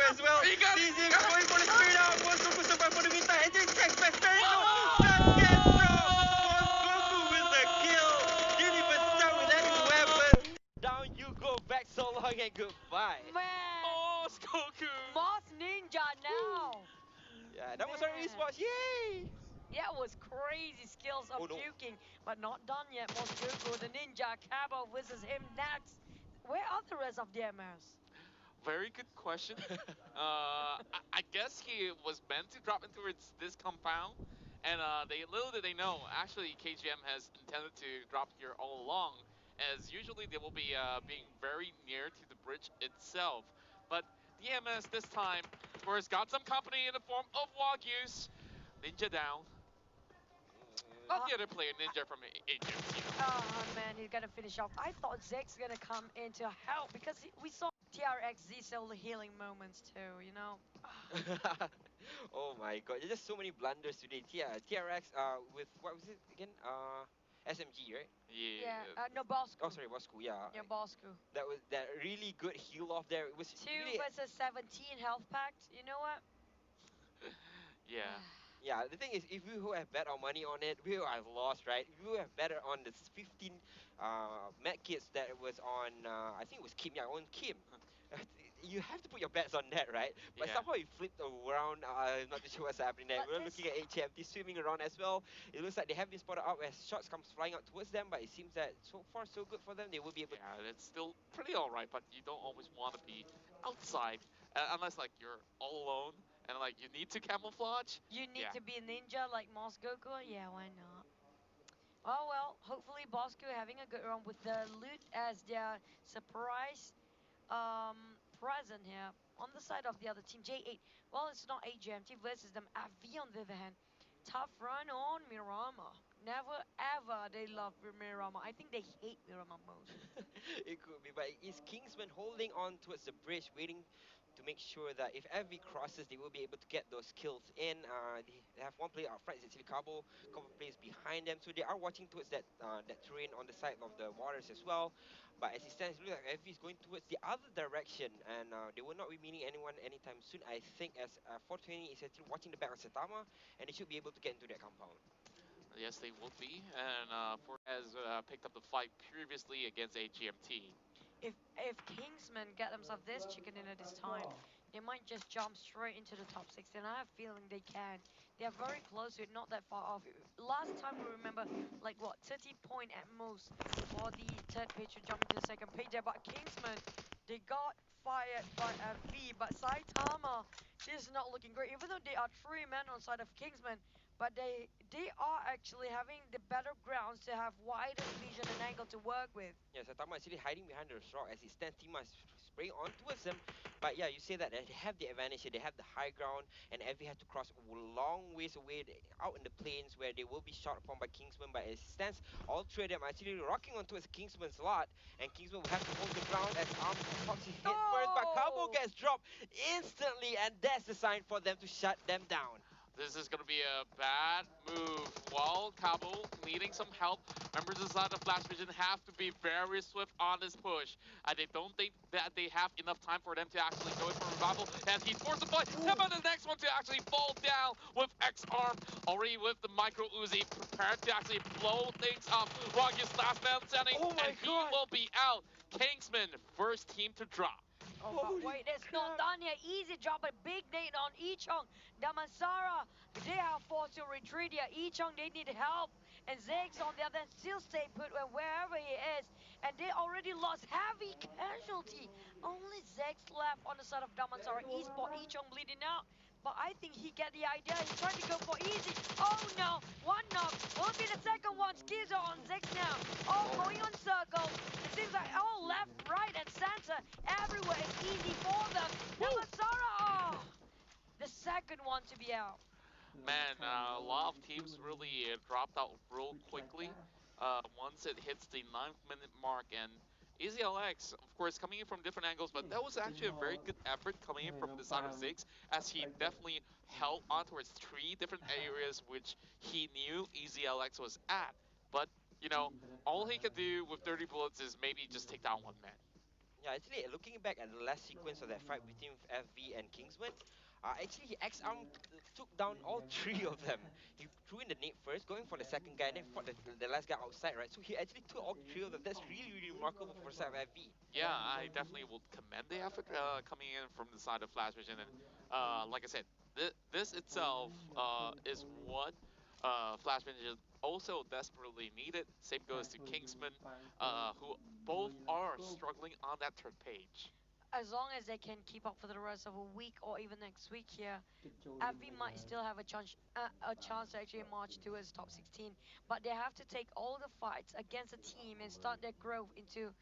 as well. He got it! Easy going for the straight out. Goku survive for the meantime. And then Tex back very low. Oh! Second drop. Goku with the kill. Didn't even start with any weapon. Down you go back so long and goodbye. Man, Moss Goku! Moss Ninja now. Yeah, that was our Man. response. Yay! That was crazy skills of Oh, no. puking, but not done yet. Moss Goku, the ninja, Cabo versus him next. Where are the rest of the MS? Very good question. I guess he was meant to drop into this compound, and they little did they know, actually KGM has intended to drop here all along, as usually they will be being very near to the bridge itself. But the MS this time, of course, got some company in the form of Wagyu's. Ninja down. Not Uh, the other player, Ninja from HMT. Oh man, he's gonna finish off. I thought Zek's gonna come in to help because we saw TRX Zcell healing moments too, you know? Oh my god, there's just so many blunders today. TRX with what was it again? SMG, right? Yeah, Yeah. no, Bosco. Oh sorry, Wasco, yeah. Yeah, Bosco. That was that really good heal off there. It was 2 really versus 17 health packed. You know what? Yeah. yeah, the thing is, if we who have bet our money on it, we would have lost, right? If we would have betted on the 15 med kits that was on, I think it was Kim, yeah, on Kim. You have to put your bets on that, right? But Yeah. somehow he flipped around. Not too sure what's happening there. But We're this- looking at HMT swimming around as well. It looks like they have been spotted out as shots comes flying out towards them, but it seems that so far so good for them. They will be able. Yeah, it's still pretty alright, but you don't always want to be outside unless like you're all alone and like you need to camouflage. You need Yeah. to be a ninja like Moss Goku? Yeah, why not? Oh well, hopefully Bosco having a good run with the loot as their surprise present here on the side of the other team. J8. Well, it's not AGMT versus them. AV on the other hand. Tough run on Mirama. Never ever they love Mirama. I think they hate Mirama most. It could be, but is Kingsman holding on towards the bridge, waiting to make sure that if Evie crosses, they will be able to get those kills in. They have one player out front, it's actually Cabo. Couple players behind them, so they are watching towards that terrain on the side of the waters as well. But as it stands, it looks like Evie is going towards the other direction, and they will not be meeting anyone anytime soon. I think as 420 is actually watching the back of Satama, and they should be able to get into that compound. Yes, they would be, and for has picked up the fight previously against AGMT. If Kingsmen get themselves this chicken dinner this time, they might just jump straight into the top 16. I have a feeling they can. They are very close to it, not that far off. Last time we remember, like what, 30 point at most for the third page to jump into the second page there. But Kingsman, they got fired by FV, but Saitama, this is not looking great. Even though they are 3 men on side of Kingsman, but they are actually having the better grounds to have wider vision and angle to work with. Yeah, Satama actually hiding behind the rock as he stands. Tima is spraying on towards them. But yeah, you say that they have the advantage here. They have the high ground, and Evie had to cross a long ways away out in the plains where they will be shot upon by Kingsman. But as it stands, all three of them are actually rocking on towards Kingsman's lot, and Kingsman will have to hold the ground as Arm pops his head first. But Cabo Oh! gets dropped instantly, and that's the sign for them to shut them down. This is going to be a bad move. While Cabo needing some help, members inside the Flash Vision have to be very swift on this push. They don't think that they have enough time for them to actually go in for revival. And he's forced to play. About the next one to actually fall down with X-Arm. Already with the Micro Uzi prepared to actually blow things up. Rocky's last man standing, Oh my and he God. will be out. Kingsman, first team to drop. Oh, but Holy wait, it's not crap. done yet. Easy drop, a big nade on Ichong. Damansara, they are forced to retreat here. Ichong, they need help. And Ziggs on the other end still stay put wherever he is. And they already lost heavy casualty. Only Ziggs left on the side of Damansara. Esport, Ichong bleeding out. But I think he get the idea. He's trying to go for easy. Oh no, one knock. Will it be the second one? Skizo on Ziggs now. Oh, going on circles. It seems like all left, right, and center. Everywhere is easy for them. Namasara, oh, the second one to be out. Man, a lot of teams really dropped out real quickly once it hits the 9th minute mark. And EasyLX, of course, coming in from different angles, but that was actually a very good effort coming in from the side of Ziggs, as he definitely held on towards 3 different areas which he knew EasyLX was at. But, you know, all he could do with 30 bullets is maybe just take down 1 man. Yeah, actually, looking back at the last sequence of that fight between FV and Kingsman, actually, he X-Arm took down all three of them. He threw in the nade first, going for the second guy, and then fought the last guy outside, right? So he actually took all three of them. That's really, really remarkable for the side of FV. Yeah, I definitely will commend the effort coming in from the side of Flash Vision. And like I said, this itself is what Flash Vision also desperately needed. Same goes to Kingsman, who both are struggling on that third page. As long as they can keep up for the rest of a week or even next week here, Avi might still have a chance to actually march towards top 16. But they have to take all the fights against a team and start their growth into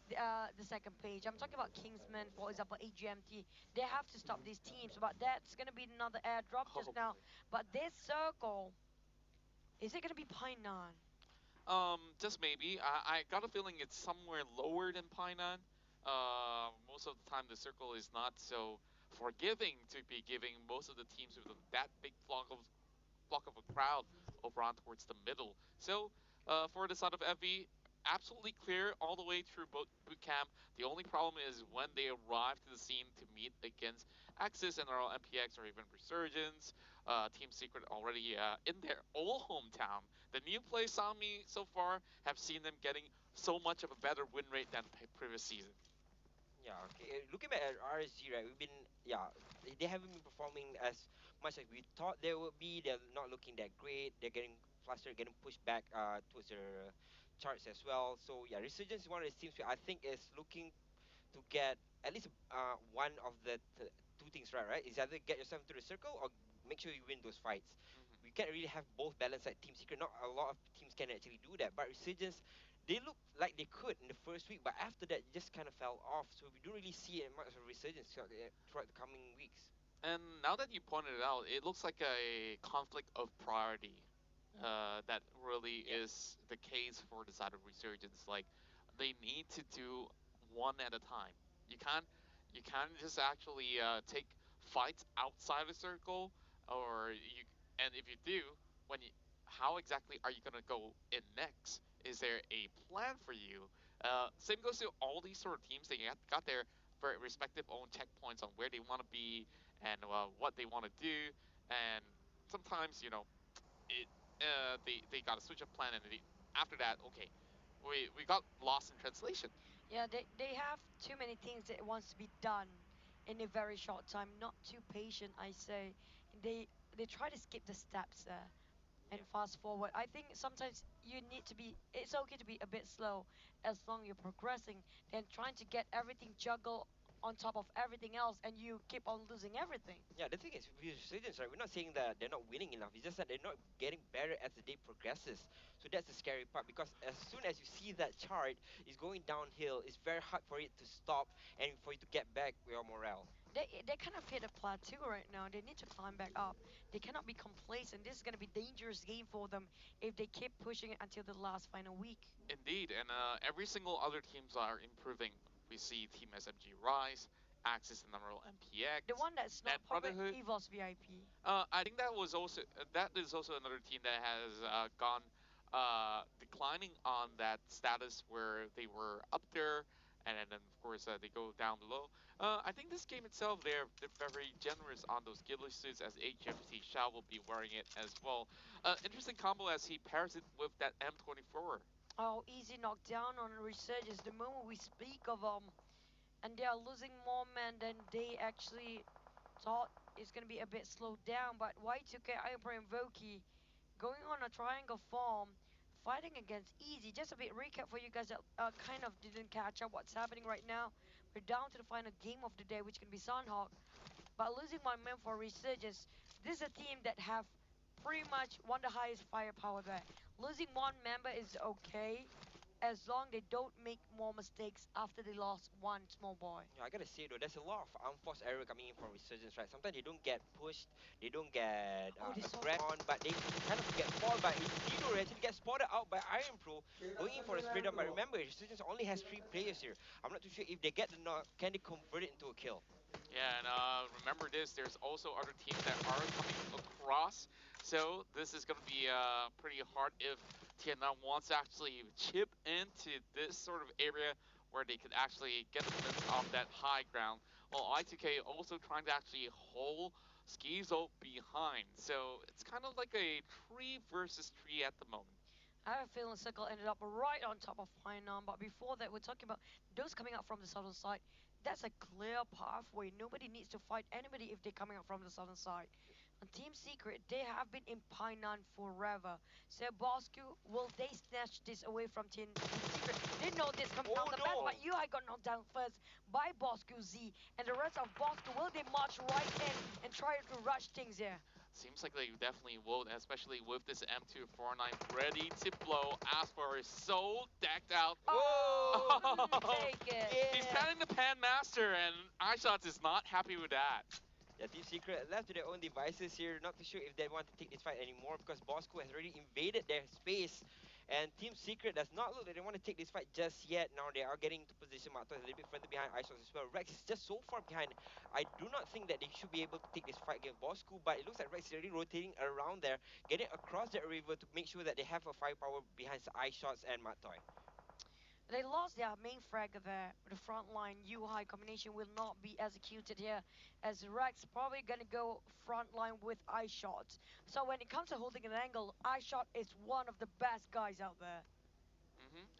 the second page. I'm talking about Kingsman, for example, AGMT. They have to stop these teams, but that's gonna be another airdrop just Oh now. boy. But this circle, is it gonna be Painan? Just maybe. I got a feeling it's somewhere lower than Painan. Most of the time, the circle is not so forgiving to be giving most of the teams with that big flock of a crowd over on towards the middle. So for the side of FV, absolutely clear all the way through boot camp. The only problem is when they arrive to the scene to meet against Axis and our MPX or even Resurgence. Team Secret already in their old hometown. The new place on me so far have seen them getting so much of a better win rate than previous season. Yeah, okay. Looking back at RSG, right, they haven't been performing as much as we thought they would be. They're not looking that great. They're getting flustered, getting pushed back towards their charts as well. So yeah, Resurgence is one of the teams I think is looking to get at least one of the two things right, right? Is either get yourself into the circle or make sure you win those fights. Hmm. We can't really have both balanced like Team Secret. Not a lot of teams can actually do that. But Resurgence, they looked like they could in the first week, but after that, it just kind of fell off. So we don't really see much of Resurgence throughout the coming weeks. And now that you pointed it out, it looks like a conflict of priority. That really Yeah, is the case for the side of Resurgence. Like they need to do one at a time. You can't you can't just actually take fights outside the circle, or you. And if you do, when you, how exactly are you gonna go in next? Is there a plan for you? Same goes to all these sort of teams. They got their very respective own checkpoints on where they want to be and what they want to do. And sometimes, it they got to switch up plan, and after that, okay, we got lost in translation. Yeah, they have too many things that wants to be done in a very short time. Not too patient, I say. They they try to skip the steps there and yeah. fast forward. I think sometimes you need to be. It's okay to be a bit slow as long you're progressing than trying to get everything juggle on top of everything else and you keep on losing everything. Yeah, the thing is, with Resurgence, right, we're not saying that they're not winning enough. It's just that they're not getting better as the day progresses. So that's the scary part because as soon as you see that chart is going downhill, it's very hard for it to stop and for you to get back your morale. They kind of hit a plateau right now. They need to climb back up. They cannot be complacent. This is gonna be dangerous game for them if they keep pushing it until the last final week. Indeed, and every single other teams are improving. We see Team SMG rise, Axis and Emerald The MPX, one that's Net not probably Brotherhood. Evol's VIP. I think that is also another team that has gone declining on that status where they were up there, and then of course they go down below. I think this game itself, they're very generous on those ghibli suits as HFT Shao will be wearing it as well. Interesting combo as he pairs it with that M24. Oh, easy knockdown on Resurgence. The moment we speak of and they are losing more men than they actually thought it's gonna be a bit slowed down. But Y2K Hyper and Voki going on a triangle form, fighting against Easy. Just a bit recap for you guys that kind of didn't catch up what's happening right now. We're down to the final game of the day, which can be Sanhok. But losing my man for Resurgence, this is a team that have pretty much one of the highest firepower there. Losing one member is okay as long they don't make more mistakes after they lost one small boy. Yeah, I gotta say though, there's a lot of unforced error coming in from Resurgence, right? Sometimes they don't get pushed, they don't get Oh, they saw. aggressed on, but they kind of get spotted by Lido. Actually get spotted out by Iron Pro, going in for a spray down. But remember, Resurgence only has 3 players here. I'm not too sure if they get the knock, can they convert it into a kill? Yeah, and remember this, there's also other teams that are coming across, so this is going to be pretty hard if Tiannan wants to actually chip into this sort of area where they could actually get the wins off that high ground. While I2K also trying to actually hold Schizo behind. So it's kind of like a tree versus tree at the moment. I have a feeling Circle ended up right on top of Hainan, but before that, we're talking about those coming up from the southern side. That's a clear pathway. Nobody needs to fight anybody if they're coming up from the southern side. On Team Secret, they have been in Painan forever. So Bosku, will they snatch this away from Team Secret? They know this Oh compound the best, no! but Yuhai got knocked down first by Bosku Z. And the rest of Bosku, will they march right in and try to rush things here? Seems like they definitely will, especially with this M249 ready to blow. Aspar is so decked out. Oh, couldn't Oh, take it. he's Yeah! panning the Pan Master, and iShots is not happy with that. Yeah, Team Secret left to their own devices here. Not too sure if they want to take this fight anymore because Bosco has already invaded their space. And Team Secret does not look like they want to take this fight just yet. Now they are getting to position. Mato is a little bit further behind Isos as well. Rex is just so far behind. I do not think that they should be able to take this fight against Bosco, but it looks like Rex is already rotating around there, getting across that river to make sure that they have a firepower behind the eye shots and Matoy. They lost their main frag there. The front line U-High combination will not be executed here, as Rex probably gonna go front line with eye shots. So when it comes to holding an angle, eye shot is one of the best guys out there.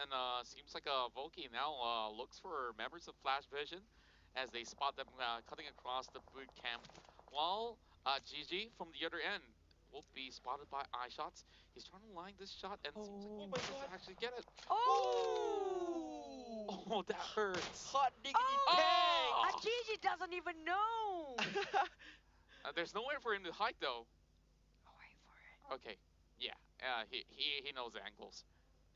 And seems like Volky now looks for members of Flash Vision as they spot them cutting across the boot camp, while GG from the other end will be spotted by iShots. He's trying to line this shot and seems like Oh he my manages god! to actually get it. Oh! Oh! Oh, that hurts. Hot diggity Oh! tang! Ajiji doesn't even know! There's nowhere for him to hide though. Oh, wait for it. Okay, yeah, he knows the angles.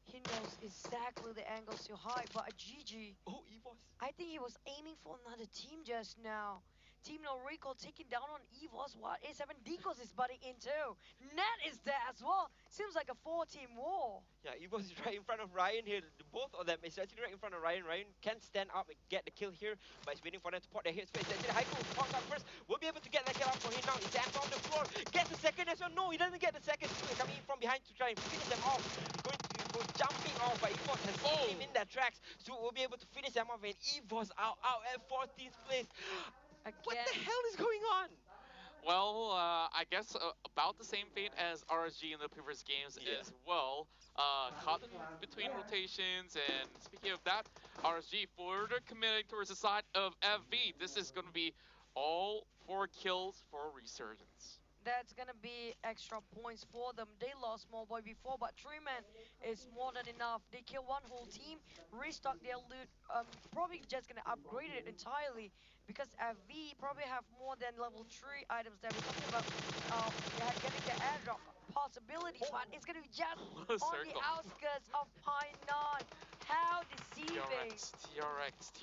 He knows exactly the angles to hide, but Ajiji, Oh, Evos! I think he was aiming for another team just now. Team No Recall taking down on Evos. What? A7 Decos is butting in too. Net is there as well. Seems like a four-team war. Yeah, Evos is right in front of Ryan here. Both of them is actually right in front of Ryan. Ryan can stand up and get the kill here, but he's waiting for them to pot their hits first. Actually, Heiko pops up first. Will be able to get that kill out for him now. He's down on the floor. Gets the second as well. No, he doesn't get the second. He's coming in from behind to try and finish them off. He's going to go jumping off, but Evos has seen him in their tracks, so we'll be able to finish them off. And Evos out at 14th place. What Again. the hell is going on? Well, I guess about the same fate as RSG in the previous games Yeah. as well. Caught in between rotations, and speaking of that, RSG further committing towards the side of FV. This is going to be all 4 kills for Resurgence. That's gonna be extra points for them. They lost Small Boy before, but 3 men is more than enough. They kill one whole team, restock their loot. Probably just gonna upgrade it entirely because FV probably have more than level 3 items that we're talking about. Getting the airdrop possibility, but it's gonna be just What a on the circle. outskirts of Painan. How deceiving! TRX.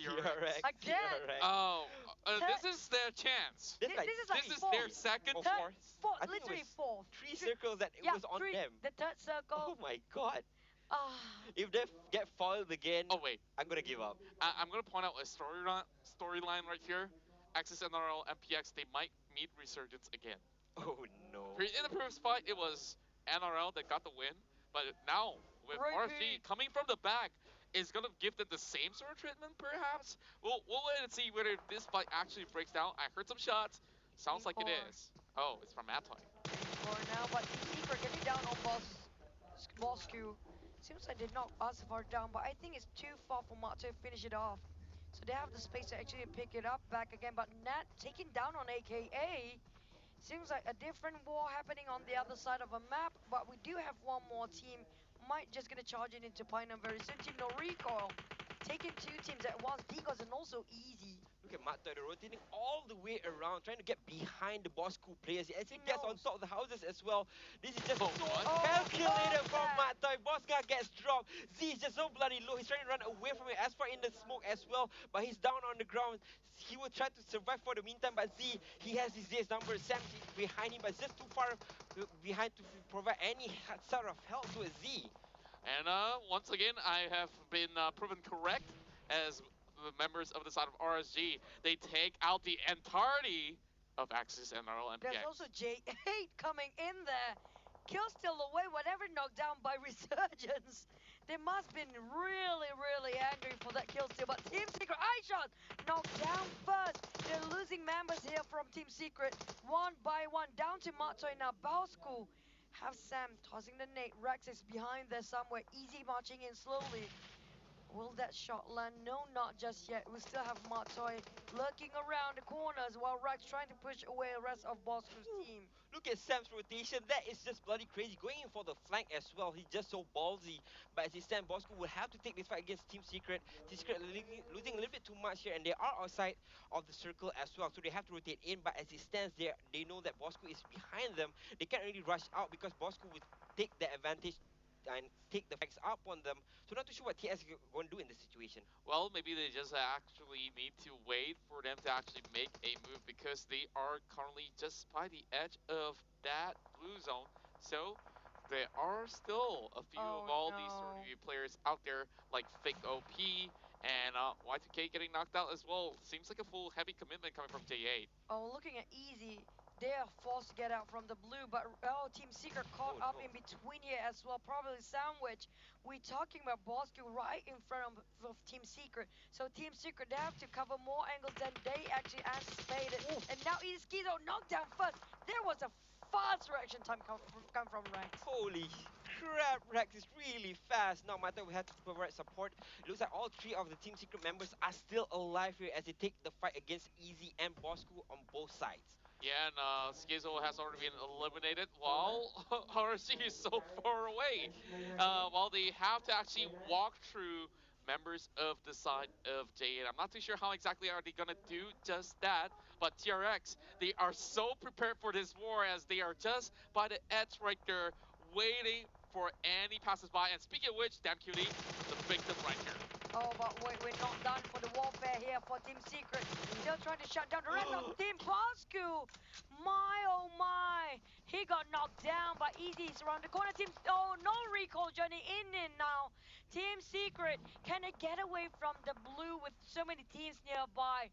Again. TRX. Oh, Third- this is their chance. This, like, This is like This is fourth. their second Oh, Third, fourth. fourth, I think it literally was fourth. three circles that it Yeah, was on three. them. The third circle. Oh my god. Ah. If they get foiled again, Oh wait, I'm gonna give up. I'm gonna point out a storyline right here. Axis NRL MPX, they might meet Resurgence again. Oh no. In the previous fight, it was NRL that got the win, but now with RSG Repeat. coming from the back, is gonna give them the same sort of treatment, perhaps. We'll wait and see whether this fight actually breaks down. I heard some shots. Sounds like it E4. is. Oh, it's from Atoy. For now, but Team Secret getting down on Bosku. Seems like they knocked us far down, but I think it's too far for Matt to finish it off. So they have the space to actually pick it up back again, but Nat taking down on AKA. Seems like a different war happening on the other side of a map, but we do have one more team. Might just gonna charge it into Pineham very soon. Team No Recoil taking 2 teams at once. Deagles and also easy. Look at Matt Toy rotating all the way around, trying to get behind the Bosco players. He actually He gets on knows. top of the houses as well. This is just Oh, so what? calculated from that. Matt Toy. Bosca gets dropped. Z is just so bloody low. He's trying to run away from it. Aspar in the smoke as well, but he's down on the ground. He will try to survive for the meantime, but Z, he has his Z's number. Sam behind him, but it's just too far behind to provide any sort of help to a Z. And once again, I have been proven correct as the members of the side of RSG. They take out the entirety of Axis NRL MPX. There's also J8 coming in there. Kill still away, whatever knocked down by Resurgence. They must been really, really angry for that kill steal. But Team Secret, iShot knocked down first. They're losing members here from Team Secret. One by one, down to Matsoy now. Baosku have Sam tossing the nade. Rex is behind there somewhere. Easy marching in slowly. Will that shot land? No, not just yet. We still have Matsoy lurking around the corners while Rex trying to push away the rest of Bosku's Whew. team. Look at Sam's rotation. That is just bloody crazy. Going in for the flank as well. He's just so ballsy. But as it stands, Bosco will have to take this fight against Team Secret. Team Secret losing a little bit too much here, and they are outside of the circle as well. So they have to rotate in. But as it stands, they know that Bosco is behind them. They can't really rush out because Bosco will take the advantage and take the facts up on them. So not too sure what TS is going to do in this situation. Well, maybe they just actually need to wait for them to actually make a move because they are currently just by the edge of that blue zone. So there are still a few of Oh all these sort no. of players out there like Fake OP and Y2K getting knocked out as well. Seems like a full heavy commitment coming from J8. Oh, looking at Easy, they are forced to get out from the blue, but oh, Team Secret caught Oh up no. in between here as well. Probably Sandwich. We're talking about Bosco right in front of Team Secret. So Team Secret, they have to cover more angles than they actually anticipated. Ooh. And now Easy Skizo knocked down first. There was a fast reaction time come from Rex. Holy crap, Rex is really fast. Now, matter we have to provide support. It looks like all three of the Team Secret members are still alive here as they take the fight against Easy and Bosco on both sides. Yeah, and Schizo has already been eliminated while RC is so far away. While they have to actually walk through members of the side of J8. I'm not too sure how exactly are they going to do just that, but TRX, they are so prepared for this war as they are just by the edge right there, waiting for any passes by. And speaking of which, damn cutie, the victim right here. Oh, but wait, we're not done for the warfare here for Team Secret. Still trying to shut down the rest of Team Bosco. My, oh my. He got knocked down by Easy's around the corner. Team, oh, no recall journey in now. Team Secret, can they get away from the blue with so many teams nearby?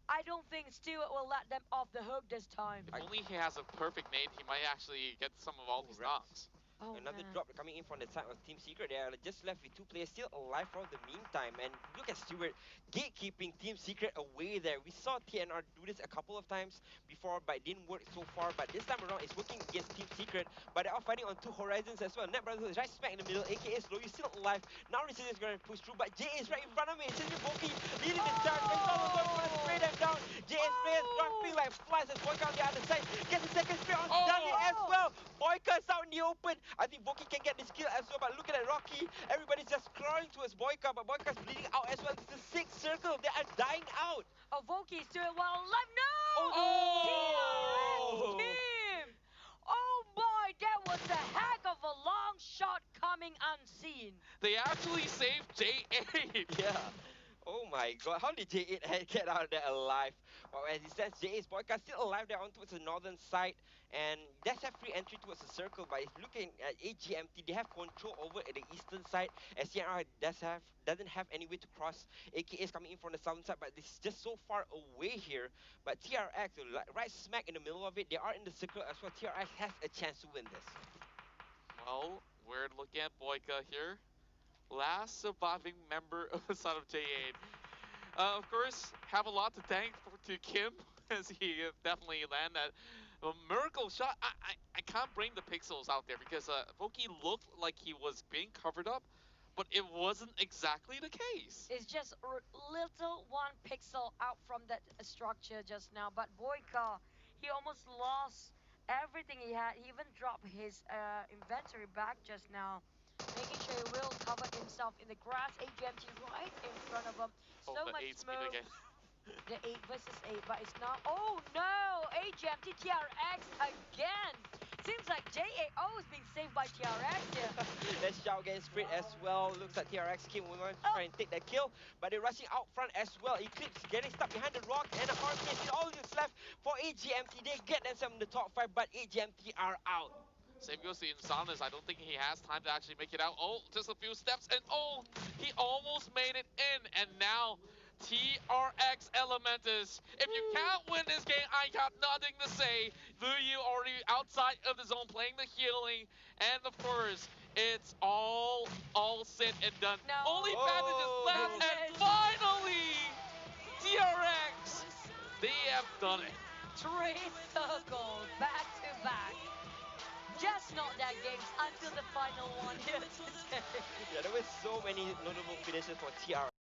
I don't think Stewart will let them off the hook this time. If only he has a perfect nade, he might actually get some of all these Rex. knocks. Oh, Another man. drop coming in from the side of Team Secret. They are just left with two players still alive for the meantime. And look at Stewart gatekeeping Team Secret away there. We saw TNR do this a couple of times before, but it didn't work so far. But this time around, it's working against Team Secret. But they're all fighting on two horizons as well. Net Brotherhood is right smack in the middle, aka Slow. You're still alive. Now Resistance is going to push through, but J is right in front of me. It's just Boki leading the charge. And Solo going to spray them down. JS players dropping like flies as Boyka on the other side. Gets a second spray on Dani as well. Boyka's out in the open. I think Boki can get this kill as well, but look at that Rocky. Everybody's just crawling towards Boyka, but Boyka's bleeding out as well. It's the sixth circle. They are dying out. Oh, Voki's doing well alive. No! Oh! TRX team! Oh boy, that was a heck of a long shot coming unseen. They actually saved J8. Yeah. Oh my god, how did J8 get out of there alive? Well, as it stands, J8's Boyka still alive there on towards the northern side, and that's a free entry towards the circle. But if looking at AGMT, they have control over at the eastern side, as CNR doesn't have any way to cross. AK is coming in from the southern side, but this is just so far away here. But TRX, right smack in the middle of it, they are in the circle as well. TRX has a chance to win this. Well, we're looking at Boyka here. Last surviving member of the side of J8. Of course, have a lot to thank to Kim as he definitely landed a miracle shot. I can't bring the pixels out there because Voki looked like he was being covered up, but it wasn't exactly the case. It's just little one pixel out from that structure just now. But Boyka, he almost lost everything he had. He even dropped his inventory back just now. Making sure he will cover himself in the grass. AGMT right in front of him. Oh, So the much 8 speed smoke. again. The 8 versus 8, but it's not. Oh no! AGMT TRX again! Seems like JAO is being saved by TRX here. That shot getting sprayed as well. Looks like TRX came with one to try and take that kill, but they're rushing out front as well. Eclipse getting stuck behind the rock, and a hard case. All that's left for AGMT. They get themselves in the top 5, but AGMT are out. Same goes to Insanus. I don't think he has time to actually make it out. Oh, just a few steps, and oh, he almost made it in. And now, TRX Elementus. If you can't win this game, I got nothing to say. Luyu already outside of the zone playing the healing, And of course, it's all said and done. No. Only bandages Oh, left, no. and finally, TRX, they have done it. 3 circles back to back. Just not that games until the final one here today. Yeah, there were so many notable finishes for TR.